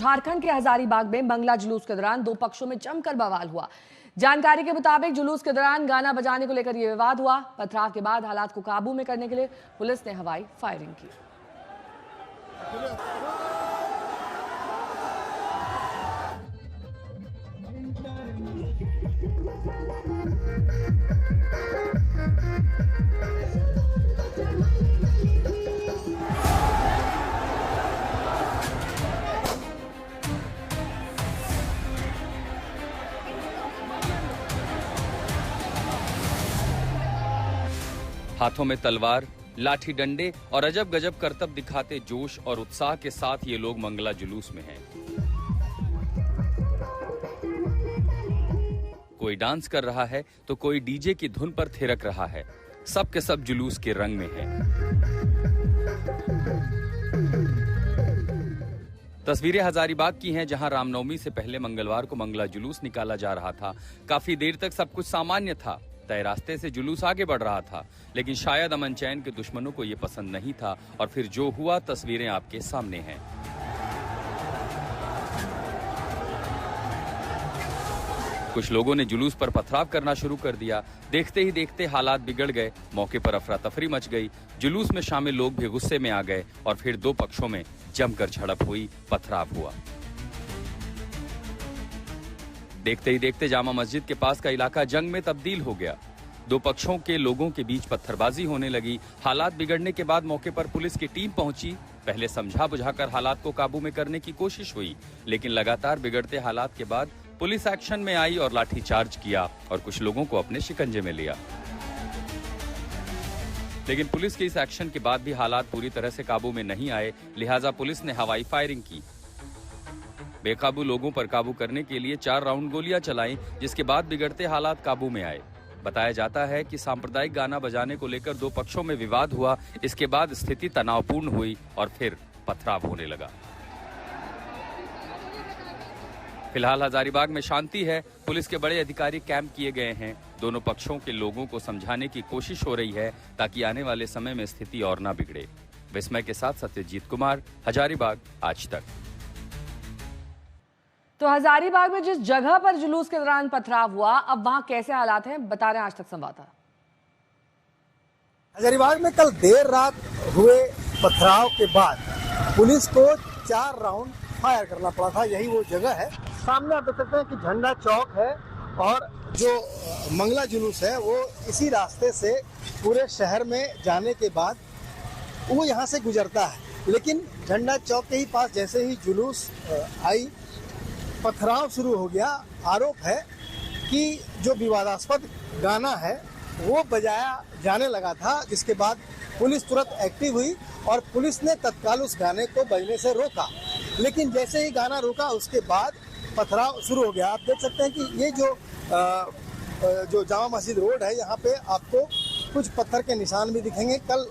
झारखंड के हजारीबाग में मंगला जुलूस के दौरान दो पक्षों में जमकर बवाल हुआ। जानकारी के मुताबिक जुलूस के दौरान गाना बजाने को लेकर यह विवाद हुआ। पथराव के बाद हालात को काबू में करने के लिए पुलिस ने हवाई फायरिंग की। हाथों में तलवार, लाठी डंडे और अजब गजब करतब दिखाते जोश और उत्साह के साथ ये लोग मंगला जुलूस में हैं। कोई डांस कर रहा है तो कोई डीजे की धुन पर थिरक रहा है। सब के सब जुलूस के रंग में हैं। तस्वीरें हजारीबाग की हैं, जहां रामनवमी से पहले मंगलवार को मंगला जुलूस निकाला जा रहा था। काफी देर तक सब कुछ सामान्य था। तय रास्ते से जुलूस आगे बढ़ रहा था, लेकिन शायद अमन चैन के दुश्मनों को यह पसंद नहीं था और फिर जो हुआ तस्वीरें आपके सामने हैं। कुछ लोगों ने जुलूस पर पथराव करना शुरू कर दिया। देखते ही देखते हालात बिगड़ गए। मौके पर अफरा तफरी मच गई। जुलूस में शामिल लोग भी गुस्से में आ गए और फिर दो पक्षों में जमकर झड़प हुई, पथराव हुआ। देखते ही देखते जामा मस्जिद के पास का इलाका जंग में तब्दील हो गया। दो पक्षों के लोगों के बीच पत्थरबाजी होने लगी। हालात बिगड़ने के बाद मौके पर पुलिस की टीम पहुंची। पहले समझा बुझाकर हालात को काबू में करने की कोशिश हुई, लेकिन लगातार बिगड़ते हालात के बाद पुलिस एक्शन में आई और लाठीचार्ज किया और कुछ लोगों को अपने शिकंजे में लिया। लेकिन पुलिस के इस एक्शन के बाद भी हालात पूरी तरह से काबू में नहीं आए, लिहाजा पुलिस ने हवाई फायरिंग की। बेकाबू लोगों पर काबू करने के लिए 4 राउंड गोलियां चलाईं, जिसके बाद बिगड़ते हालात काबू में आए। बताया जाता है कि सांप्रदायिक गाना बजाने को लेकर दो पक्षों में विवाद हुआ। इसके बाद स्थिति तनावपूर्ण हुई और फिर पथराव होने लगा। फिलहाल हजारीबाग में शांति है। पुलिस के बड़े अधिकारी कैंप किए गए हैं। दोनों पक्षों के लोगों को समझाने की कोशिश हो रही है ताकि आने वाले समय में स्थिति और न बिगड़े। विस्मय के साथ सत्यजीत कुमार, हजारीबाग, आज तक। तो हजारीबाग में जिस जगह पर जुलूस के दौरान पथराव हुआ, अब वहां कैसे हालात हैं, बता रहे हैं आज तक संवाददाता। हजारीबाग में कल देर रात हुए पथराव के बाद पुलिस को 4 राउंड फायर करना पड़ा था। यही वो जगह है। सामने आप देख सकते हैं कि झंडा चौक है और जो मंगला जुलूस है वो इसी रास्ते से पूरे शहर में जाने के बाद वो यहाँ से गुजरता है। लेकिन झंडा चौक के ही पास जैसे ही जुलूस आई, पथराव शुरू हो गया। आरोप है कि जो विवादास्पद गाना है वो बजाया जाने लगा था, जिसके बाद पुलिस तुरंत एक्टिव हुई और पुलिस ने तत्काल उस गाने को बजने से रोका। लेकिन जैसे ही गाना रुका उसके बाद पथराव शुरू हो गया। आप देख सकते हैं कि ये जो जामा मस्जिद रोड है, यहाँ पे आपको कुछ पत्थर के निशान भी दिखेंगे। कल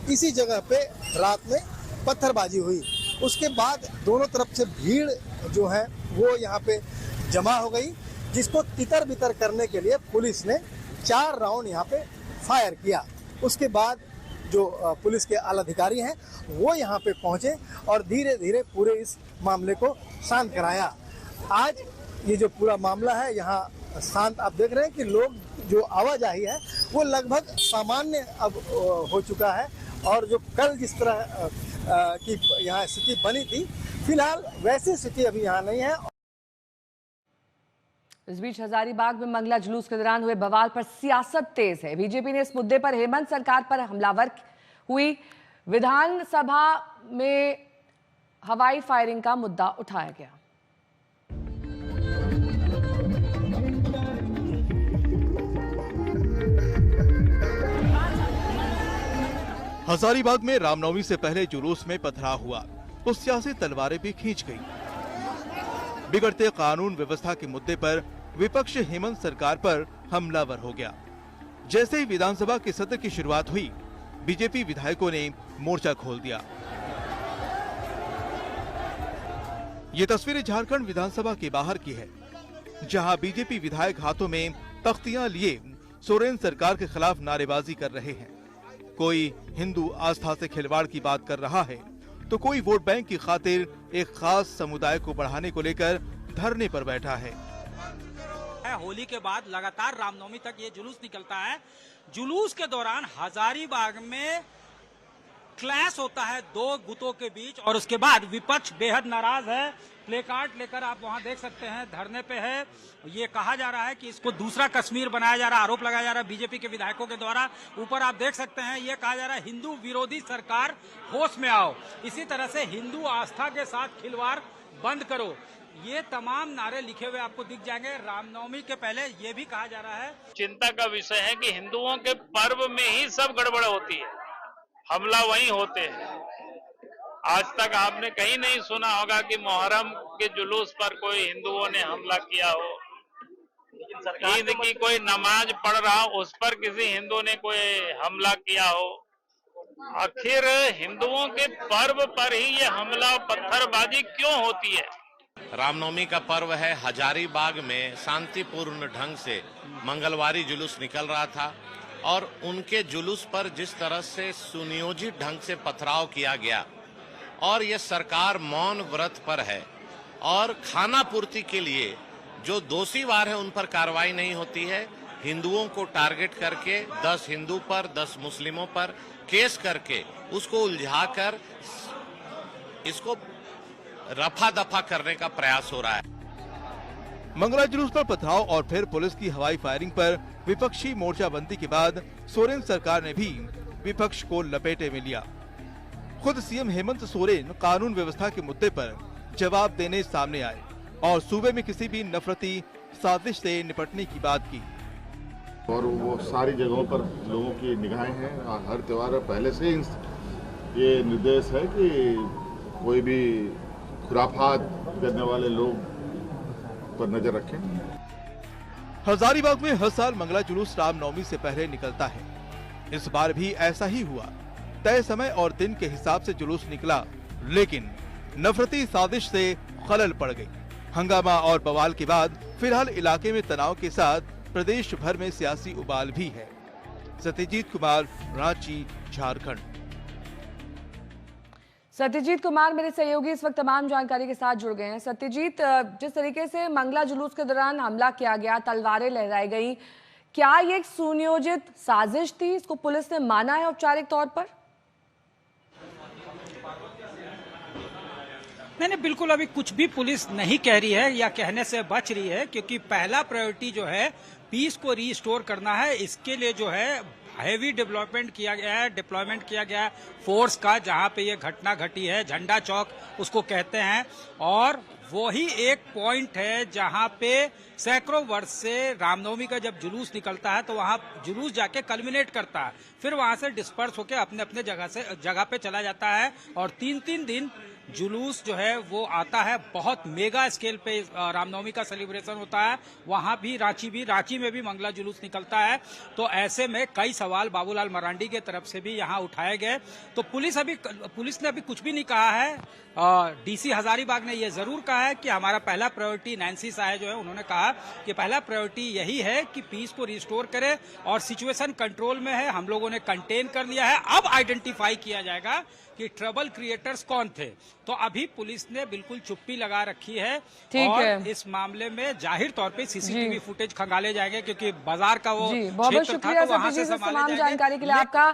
इसी जगह पे रात में पत्थरबाजी हुई। उसके बाद दोनों तरफ से भीड़ जो है वो यहाँ पे जमा हो गई, जिसको तितर बितर करने के लिए पुलिस ने 4 राउंड यहाँ पे फायर किया। उसके बाद जो पुलिस के आला अधिकारी हैं वो यहाँ पे पहुँचे और धीरे धीरे पूरे इस मामले को शांत कराया। आज ये जो पूरा मामला है यहाँ शांत, आप देख रहे हैं कि लोग जो आवाजाही है वो लगभग सामान्य अब हो चुका है और जो कल जिस तरह की यहाँ स्थिति बनी थी, फिलहाल वैसी स्थिति अभी यहाँ नहीं है। इस बीच हजारीबाग में मंगला जुलूस के दौरान हुए बवाल पर सियासत तेज है। बीजेपी ने इस मुद्दे पर हेमंत सरकार पर हमलावर हुई। विधानसभा में हवाई फायरिंग का मुद्दा उठाया गया। हजारीबाग में रामनवमी से पहले जुलूस में पथराव हुआ तो सियासी तलवारें भी खींच गई। बिगड़ते कानून व्यवस्था के मुद्दे पर विपक्ष हेमंत सरकार पर हमलावर हो गया। जैसे ही विधानसभा के सत्र की शुरुआत हुई, बीजेपी विधायकों ने मोर्चा खोल दिया। ये तस्वीरें झारखंड विधानसभा के बाहर की है, जहां बीजेपी विधायक हाथों में तख्तियां लिए सोरेन सरकार के खिलाफ नारेबाजी कर रहे हैं। कोई हिंदू आस्था से खिलवाड़ की बात कर रहा है तो कोई वोट बैंक की खातिर एक खास समुदाय को बढ़ाने को लेकर धरने पर बैठा है। होली के बाद लगातार रामनवमी तक ये जुलूस निकलता है। जुलूस के दौरान हजारीबाग में क्लैश होता है दो गुटों के बीच और उसके बाद विपक्ष बेहद नाराज है। प्ले कार्ड लेकर आप वहां देख सकते हैं, धरने पे है। ये कहा जा रहा है कि इसको दूसरा कश्मीर बनाया जा रहा है, आरोप लगाया जा रहा है बीजेपी के विधायकों के द्वारा। ऊपर आप देख सकते हैं, ये कहा जा रहा है हिंदू विरोधी सरकार होश में आओ, इसी तरह से हिंदू आस्था के साथ खिलवाड़ बंद करो। ये तमाम नारे लिखे हुए आपको दिख जाएंगे। रामनवमी के पहले ये भी कहा जा रहा है, चिंता का विषय है कि हिंदुओं के पर्व में ही सब गड़बड़ होती है, हमला वहीं होते हैं। आज तक आपने कहीं नहीं सुना होगा कि मुहर्रम के जुलूस पर कोई हिंदुओं ने हमला किया हो। ईद की कोई नमाज पढ़ रहा हो उस पर किसी हिंदू ने कोई हमला किया हो। आखिर हिंदुओं के पर्व पर ही ये हमला पत्थरबाजी क्यों होती है? रामनवमी का पर्व है। हजारीबाग में शांतिपूर्ण ढंग से मंगलवारी जुलूस निकल रहा था और उनके जुलूस पर जिस तरह से सुनियोजित ढंग से पथराव किया गया और ये सरकार मौन व्रत पर है और खाना पूर्ति के लिए जो दोषी वार है उन पर कार्रवाई नहीं होती है। हिंदुओं को टारगेट करके 10 हिंदू पर 10 मुस्लिमों पर केस करके उसको उलझाकर इसको रफा दफा करने का प्रयास हो रहा है। मंगला जुलूस पर पथराव और फिर पुलिस की हवाई फायरिंग पर विपक्षी मोर्चाबंदी के बाद सोरेन सरकार ने भी विपक्ष को लपेटे में लिया। खुद सीएम हेमंत सोरेन कानून व्यवस्था के मुद्दे पर जवाब देने सामने आए और सूबे में किसी भी नफरती साजिश से निपटने की बात की। और वो सारी जगहों पर लोगों की निगाहें हैं। हर त्योहार पहले से ये निर्देश है कि कोई भी खुराफात करने वाले लोग पर नजर रखें। हजारीबाग में हर साल मंगला जुलूस रामनवमी से पहले निकलता है। इस बार भी ऐसा ही हुआ। तय समय और दिन के हिसाब से जुलूस निकला, लेकिन नफरती साजिश से खलल पड़ गई। हंगामा और बवाल के बाद फिलहाल इलाके में तनाव के साथ प्रदेश भर में सियासी उबाल भी है। सत्यजीत कुमार, रांची, झारखंड। सत्यजीत कुमार मेरे सहयोगी इस वक्त तमाम जानकारी के साथ जुड़ गए हैं। सत्यजीत, जिस तरीके से मंगला जुलूस के दौरान हमला किया गया, तलवारें लहराई गई, क्या ये एक सुनियोजित साजिश थी? इसको पुलिस ने माना है औपचारिक तौर पर? नहीं, बिल्कुल अभी कुछ भी पुलिस नहीं कह रही है या कहने से बच रही है, क्योंकि पहला प्रायोरिटी जो है पीस को रीस्टोर करना है। इसके लिए जो है हैवी डिप्लॉयमेंट किया गया है फोर्स का। जहां पे ये घटना घटी है, झंडा चौक उसको कहते हैं, और वही एक पॉइंट है जहां पे सैकड़ों वर्ष से रामनवमी का जब जुलूस निकलता है तो वहां जुलूस जाके कल्मिनेट करता है, फिर वहां से डिस्पर्स होके अपने अपने जगह पे चला जाता है और 3-3 दिन जुलूस जो है वो आता है। बहुत मेगा स्केल पे रामनवमी का सेलिब्रेशन होता है। वहां भी रांची में भी मंगला जुलूस निकलता है। तो ऐसे में कई सवाल बाबूलाल मरांडी के तरफ से भी यहां उठाए गए। तो पुलिस ने अभी कुछ भी नहीं कहा है। डीसी हजारीबाग ने यह जरूर कहा है कि हमारा पहला प्रायोरिटी, नैन्सी साहे जो है उन्होंने कहा कि पहला प्रायोरिटी यही है कि पीस को रिस्टोर करे और सिचुएशन कंट्रोल में है, हम लोगों ने कंटेन कर लिया है। अब आइडेंटिफाई किया जाएगा कि ट्रबल क्रिएटर्स कौन थे। तो अभी पुलिस ने बिल्कुल चुप्पी लगा रखी है और इस मामले में जाहिर तौर पे सीसीटीवी फुटेज खंगाले जाएंगे, क्योंकि बाजार का वो बहुत बहुत शुक्रिया सत्यजीत, तमाम जानकारी के लिए आपका।